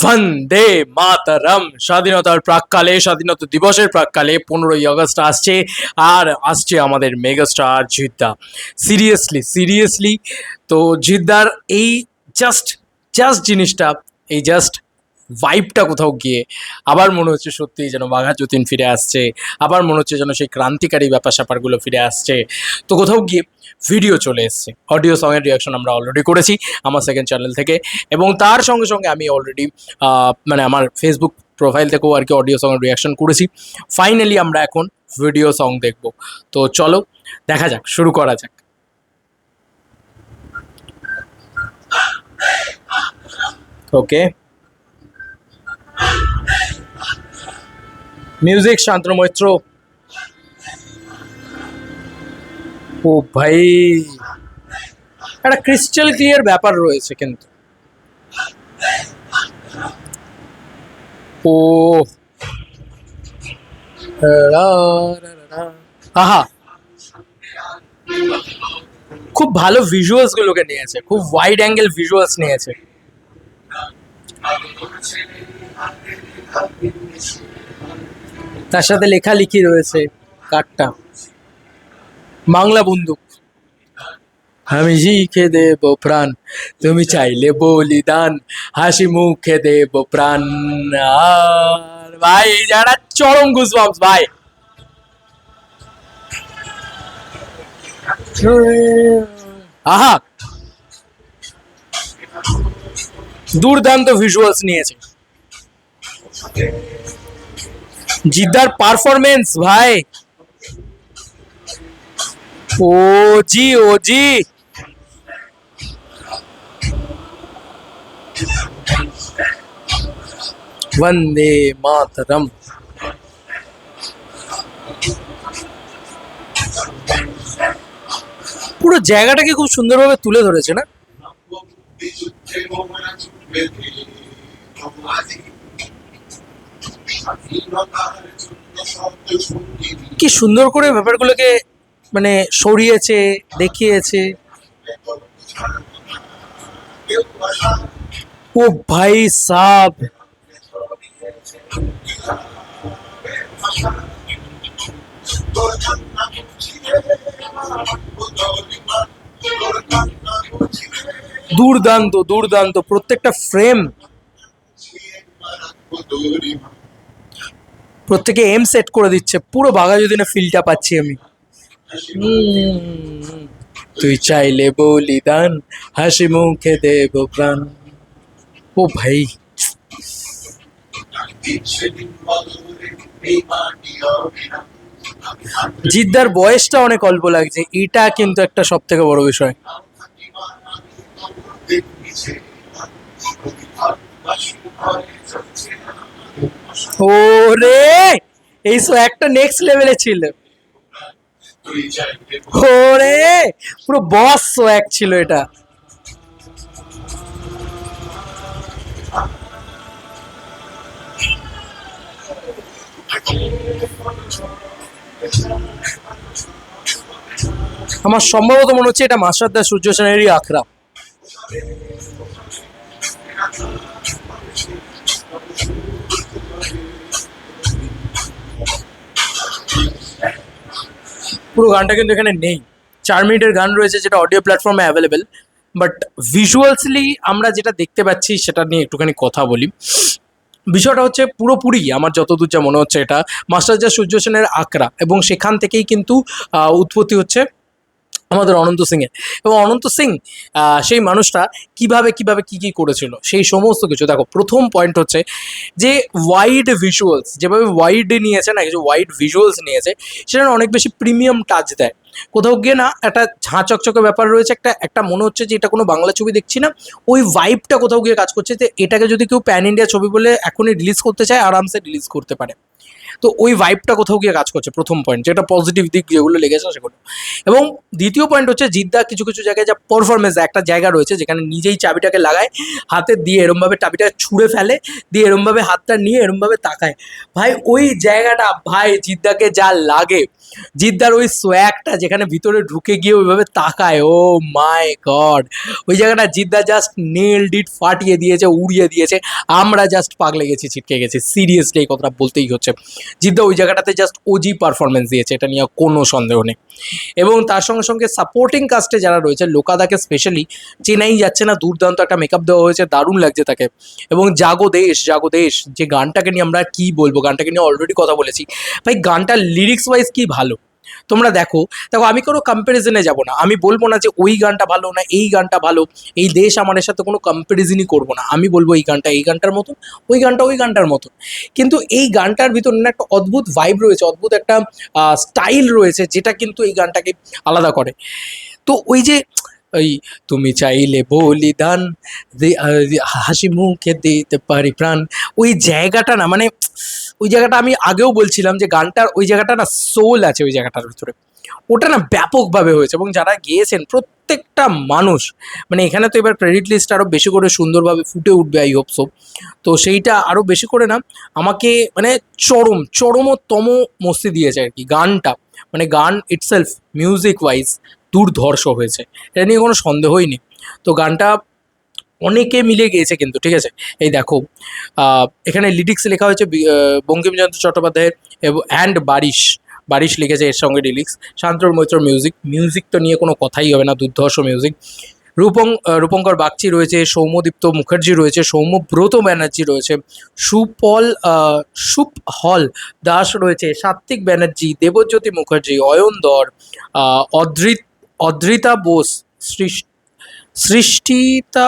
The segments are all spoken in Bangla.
বন্দে মাতরম। স্বাধীনতার প্রাককালে, স্বাধীনতা দিবসের প্রাককালে 15ই আগস্ট আসছে, আর আসছে আমাদের মেগাস্টার জিদ্দা। সিরিয়াসলি সিরিয়াসলি, তো জিদ্দার এই জাস্ট জাস্ট জিনিসটা, এই জাস্ট ভাইবটা কোথাও গিয়ে আবার মনে হচ্ছে সত্যিই যেন বাঘা যতীন ফিরে আসছে, আবার মনে হচ্ছে যেন সেই ক্রান্তিকারী ব্যাপার স্যাপারগুলো ফিরে আসছে। তো কোথাও গিয়ে ভিডিও চলে এসছে, অডিও সঙের রিয়াকশন আমরা অলরেডি করেছি আমার সেকেন্ড চ্যানেল থেকে, এবং তার সঙ্গে সঙ্গে আমি অলরেডি মানে আমার ফেসবুক প্রোফাইল থেকেও আর কি অডিও সঙের রিয়াকশন করেছি। ফাইনালি আমরা এখন ভিডিও সং দেখব। তো চলো দেখা যাক, শুরু করা যাক। ওকে, মিউজিক শান্তনু মৈত্র। ও ভাই, একটা ক্রিস্টাল ক্লিয়ার ব্যাপার রয়েছে কিন্তু। ও আহা, খুব ভালো ভিজুয়ালস গুলোকে নিয়েছে, খুব ওয়াইড অ্যাঙ্গেল ভিজুয়ালস নিয়েছে। তার সাথে লেখালেখি রয়েছে, কাঠটা বাংলা বন্দুক। আমি শিখে দেব প্রাণ, তুমি চাইলে বলিদান, হাসি মুখে দেব প্রাণ। আর ভাই এই জায়গাটা চরম গুজবাম্পস ভাই। আহা, দুর্দান্ত ভিজুয়ালস নিয়েছে জিদ্দার পারফরমেন্স ভাই। ও জি, ও জি, বন্দে মাতরম। পুরো জায়গাটাকে খুব সুন্দরভাবে তুলে ধরেছে না? কি সুন্দর করে ব্যাপারগুলোকে মানে সরিয়েছে, দেখিয়েছে। ও ভাই সাব, দুর্দান্ত দুর্দান্ত প্রত্যেকটা ফ্রেম, প্রত্যেকে এম সেট করে দিচ্ছে, পুরো বাঘা যতীনের ফিলটা পাচ্ছি আমি। তুই চাইলে বলিদান, হাসি মুখে দেব প্রাণ। ও ভাই, জিদ্দার বয়সটা অনেক অল্প লাগছে, এটা কিন্তু একটা সব থেকে বড় বিষয়। ওরে, এই একটা নেক্সট লেভেলে ছিল। ওরে, পুরো বস সোয়াগ ছিল এটা। আমার সম্ভবত মনে হচ্ছে এটা মাস্টারদা সূর্য সেনেরই আখড়া। পুরো গানটা কিন্তু এখানে নেই, 4 মিনিটের গান রয়েছে যেটা অডিও প্ল্যাটফর্মে অ্যাভেলেবেল, বাট ভিজুয়ালসলি আমরা যেটা দেখতে পাচ্ছি সেটা নিয়ে একটুখানি কথা বলি। বিষয়টা হচ্ছে পুরোপুরি আমার যতদূর যা মনে হচ্ছে এটা মাস্টারদা সূর্য সেনের আখড়া, এবং সেখান থেকেই কিন্তু উৎপত্তি হচ্ছে আমাদের অনন্ত সিংয়ের। এবং অনন্ত সিং সেই মানুষটা কিভাবে কিভাবে কি কি করেছিল সেই সমস্ত কিছু দেখো। প্রথম পয়েন্ট হচ্ছে যে ওয়াইড ভিজুয়ালস, যেভাবে ওয়াইড নিয়েছে না, কিছু ওয়াইড ভিজুয়ালস নিয়েছে, সেটা অনেক বেশি প্রিমিয়াম টাচ দেয়। কোথাও গিয়ে না একটা ঝাঁ চকচকে ব্যাপার রয়েছে, একটা একটা মনে হচ্ছে যে এটা কোনো বাংলা ছবি দেখছি না, ওই ভাইবটা কোথাও গিয়ে কাজ করছে। যে এটাকে যদি কেউ প্যান ইন্ডিয়া ছবি বলে এখনই রিলিজ করতে চায়, আরামসে রিলিজ করতে পারে। তো ওই ভাইবটা কোথাও গিয়ে কাজ করছে, প্রথম পয়েন্ট, যেটা পজিটিভ দিক যেগুলো লেগেছে সেগুলো। এবং দ্বিতীয় পয়েন্ট হচ্ছে জিদ্দা কিছু কিছু জায়গায় যা পারফরমেন্স, একটা জায়গা রয়েছে যেখানে নিজেই চাবিটাকে লাগায় হাতে দিয়ে, এরমভাবে চাবিটা ছুঁড়ে ফেলে, দিয়ে এরমভাবে হাতটা নিয়ে এরমভাবে তাকায়। ভাই ওই জায়গাটা ভাই জিদ্দাকে যা লাগে, জিদ্দার ওই সোয়াগটা যেখানে ভিতরে ঢুকে গিয়ে ওইভাবে তাকায়, ও মাই গড, ওই জায়গাটা জিদ্দা জাস্ট নেলড ইট, ফাটিয়ে দিয়েছে, উড়িয়ে দিয়েছে। আমরা জাস্ট পাগলে গেছি, ছিটকে গেছি, সিরিয়াসলি এই কথাটা বলতেই হচ্ছে। জিদ্দা ওই জায়গাটাতে জাস্ট ওজি পারফরমেন্স দিয়েছে, এটা নিয়ে কোনো সন্দেহ নেই। এবং তার সঙ্গে সঙ্গে সাপোর্টিং কাস্টে যারা রয়েছে, লোকাদাকে স্পেশালি চেনাই যাচ্ছে না, দুর্দান্ত একটা মেকআপ দেওয়া হয়েছে, দারুণ লাগছে তাকে। এবং জাগো দেশ, জাগো দেশ যে গানটাকে নিয়ে আমরা কি বলবো, গানটাকে নিয়ে অলরেডি কথা বলেছি ভাই। গানটা লিরিক্স ওয়াইজ কি ভালো, তোমরা দেখো। দেখো, আমি কোনো কম্প্যারিজনে যাব না, আমি বলবো না যে ওই গানটা ভালো না এই গানটা ভালো, এই দেশ আমাদের সাথে কোনো কম্প্যারিজনই করবো না। আমি বলবো এই গানটা এই গানটার মতন, ওই গানটা ওই গানটার মতন। কিন্তু এই গানটার ভিতর না একটা অদ্ভুত ভাইব রয়েছে, অদ্ভুত একটা স্টাইল রয়েছে, যেটা কিন্তু এই গানটাকে আলাদা করে। তো ওই যে ওই তুমি চাইলে বলিদান হাসি মুখে দিতে পারি প্রাণ, ওই জায়গাটা না, মানে ওই জায়গাটা আমি আগেও বলছিলাম যে গানটার ওই জায়গাটা না সোল আছে ওই জায়গাটার ভিতরে, ওটা না ব্যাপকভাবে হয়েছে। এবং যারা গেয়েছেন প্রত্যেকটা মানুষ, মানে এখানে তো এবার ক্রেডিট লিস্ট আরও বেশি করে সুন্দরভাবে ফুটে উঠবে, আই হোপ সো। তো সেইটা আরও বেশি করে না আমাকে মানে চরমতম মস্তি দিয়েছে আর কি গানটা। মানে গান ইটসেলফ মিউজিক ওয়াইজ দুর্ধর্ষ হয়েছে, এটা নিয়ে কোনো সন্দেহই নেই। তো গানটা অনেকে মিলে গিয়েছে কিন্তু, ঠিক আছে। এই দেখো, এখানে লিরিক্স লেখা হয়েছে বঙ্কিমচন্দ্র চট্টোপাধ্যায়ের অ্যান্ড বারিশ, বারিশ লিখেছে এর সঙ্গে লিরিক্স। শান্তর মৈত্র মিউজিক তো নিয়ে কোনো কথাই হবে না, দুর্ধর্ষ মিউজিক। রূপঙ্কর বাগচি রয়েছে, সৌম্যদীপ্ত মুখার্জি রয়েছে, সৌম্যব্রত ব্যানার্জি রয়েছে, সুপহল দাস রয়েছে, সাত্বিক ব্যানার্জি, দেবজ্যোতি মুখার্জি, অয়নদর, অদ্রিতা বোস, সৃষ্টিতা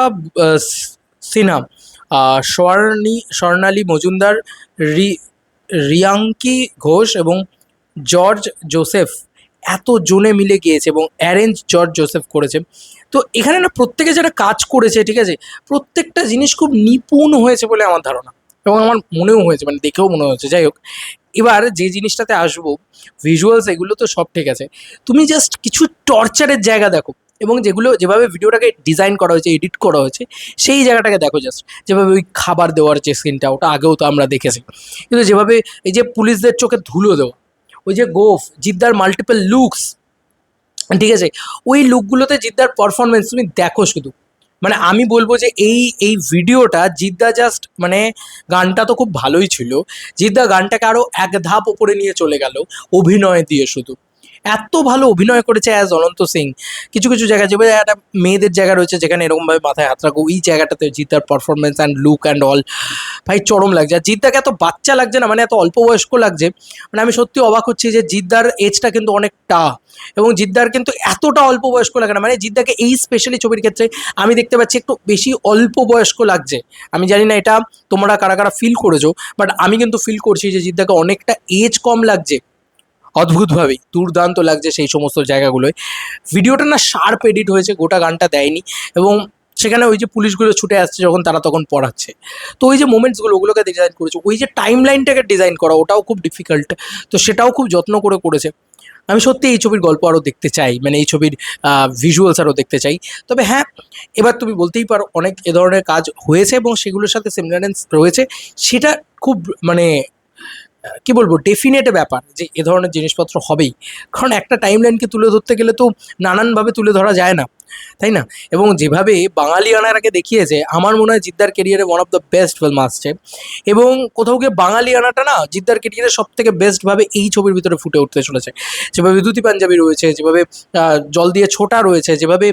সিনহা, স্বর্ণালী মজুমদার, রিয়াঙ্কি ঘোষ এবং জর্জ জোসেফ, এত জনে মিলে গিয়েছে এবং অ্যারেঞ্জ জর্জ জোসেফ করেছে। তো এখানে না প্রত্যেকে যারা কাজ করেছে, ঠিক আছে, প্রত্যেকটা জিনিস খুব নিপুণ হয়েছে বলে আমার ধারণা, এবং আমার মনেও হয়েছে, মানে দেখেও মনে হচ্ছে। যাই হোক, এবার যে জিনিসটাতে আসবো, ভিজুয়ালস এগুলো তো সব ঠিক আছে, তুমি জাস্ট কিছু টর্চারের জায়গা দেখো, এবং যেগুলো যেভাবে ভিডিওটাকে ডিজাইন করা হয়েছে, এডিট করা হয়েছে, সেই জায়গাটাকে দেখো জাস্ট। যেভাবে ওই খাবার দেওয়ার যে সিনটা, ওটা আগেও তো আমরা দেখেছি। কিন্তু যেভাবে এই যে পুলিশদের চোখে ধুলো দেওয়া, ওই যে গোফ জিদ্দার মাল্টিপল লুকস, ঠিক আছে, ওই লুকগুলোতে জিদ্দার পারফরমেন্স তুমি দেখো শুধু। মানে আমি বলবো যে এই ভিডিওটা জিদ্দা জাস্ট মানে, গানটা তো খুব ভালোই ছিল, জিদ্দা গানটাকে আরও এক ধাপ ওপরে নিয়ে চলে গেল অভিনয় দিয়ে। শুধু এত ভালো অভিনয় করেছে অ্যাজ অনন্ত সিং। কিছু কিছু জায়গায় যেভাবে একটা মেয়েদের জায়গা রয়েছে যেখানে এরকমভাবে মাথায় হাত রাখো, ওই জায়গাটাতে জিদ্দার performance and look and all ভাই চরম লাগছে। আর জিদ্দাকে এত বাচ্চা লাগছে না, মানে এত অল্প বয়স্ক লাগছে, মানে আমি সত্যি অবাক হচ্ছি যে জিদ্দার এজটা কিন্তু অনেকটা, এবং জিদ্দার কিন্তু এতটা অল্প বয়স্ক লাগে না। মানে জিদ্দাকে এই স্পেশালি ছবির ক্ষেত্রে আমি দেখতে পাচ্ছি একটু বেশি অল্প বয়স্ক লাগছে। আমি জানি না এটা তোমরা কারা কারা ফিল করেছো, বাট আমি কিন্তু ফিল করছি যে জিদ্দাকে অনেকটা এজ কম লাগছে। অদ্ভুতভাবেই দুর্দান্ত লাগছে সেই সমস্ত জায়গাগুলোয়। ভিডিওটা না শার্প এডিট হয়েছে, গোটা গানটা দেয়নি, এবং সেখানে ওই যে পুলিশগুলো ছুটে আসছে যখন, তারা তখন পড়াচ্ছে, তো ওই যে মোমেন্টসগুলো ওগুলোকে ডিজাইন করেছে, ওই যে টাইম লাইনটাকে ডিজাইন করা, ওটাও খুব ডিফিকাল্ট। তো সেটাও খুব যত্ন করে করেছে। আমি সত্যি এই ছবির গল্প আরও দেখতে চাই, মানে এই ছবির ভিজুয়ালস আরও দেখতে চাই। তবে হ্যাঁ, এবার তুমি বলতেই পারো অনেক এ ধরনের কাজ হয়েছে এবং সেগুলোর সাথে সিমিলারেন্স রয়েছে, সেটা খুব মানে কি বলবো, ডেফিনেট ব্যাপার যে এ ধরনের জিনিসপত্র হবেই। কারণ একটা টাইম লাইনকে তুলে ধরতে গেলে তো নানানভাবে তুলে ধরা যায় না, তাই না? এবং যেভাবে বাঙালিয়ানাটাকে দেখিয়েছে, আমার মনে হয় জিদ্দার কেরিয়ারে one of the best film আসছে। এবং কোথাও গিয়ে বাঙালিয়ানাটা না জিদ্দার কেরিয়ারে সব থেকে বেস্টভাবে এই ছবির ভিতরে ফুটে উঠতে চলেছে। যেভাবে ধুতি পাঞ্জাবি রয়েছে, যেভাবে জল দিয়ে ছোটা রয়েছে, যেভাবে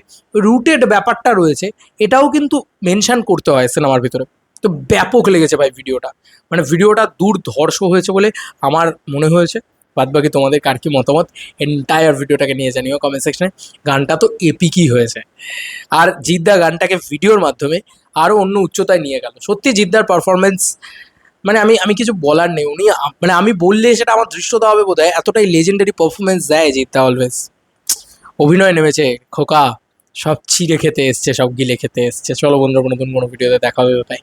রুটেড ব্যাপারটা রয়েছে, এটাও কিন্তু মেনশান করতে হয় সিনেমার ভিতরে। তো ব্যাপক লেগেছে ভাই ভিডিওটা, মানে ভিডিওটা দুর্ধর্ষ হয়েছে বলে আমার মনে হয়েছে। বাদবাকি তোমাদের কার কী মতামত এন্টায়ার ভিডিওটাকে নিয়ে জানিও কমেন্ট সেকশনে। গানটা তো এপিকই হয়েছে, আর জিদ্দা গানটাকে ভিডিওর মাধ্যমে আরও অন্য উচ্চতায় নিয়ে গেল। সত্যি জিদ্দার পারফরমেন্স, মানে আমি কিছু বলার নেই। উনি মানে আমি বললে সেটা আমার দৃশ্যতা হবে বোধ হয়, এতটাই লেজেন্ডারি পারফরমেন্স দেয় জিদ্দা অলওয়েজ। অভিনয় নেমেছে খোকা, সব ছিঁড়ে খেতে এসছে, সব গিলে খেতে এসছে। চলো বন্ধুরা, নতুন কোনো ভিডিওতে দেখা হবে, তাই।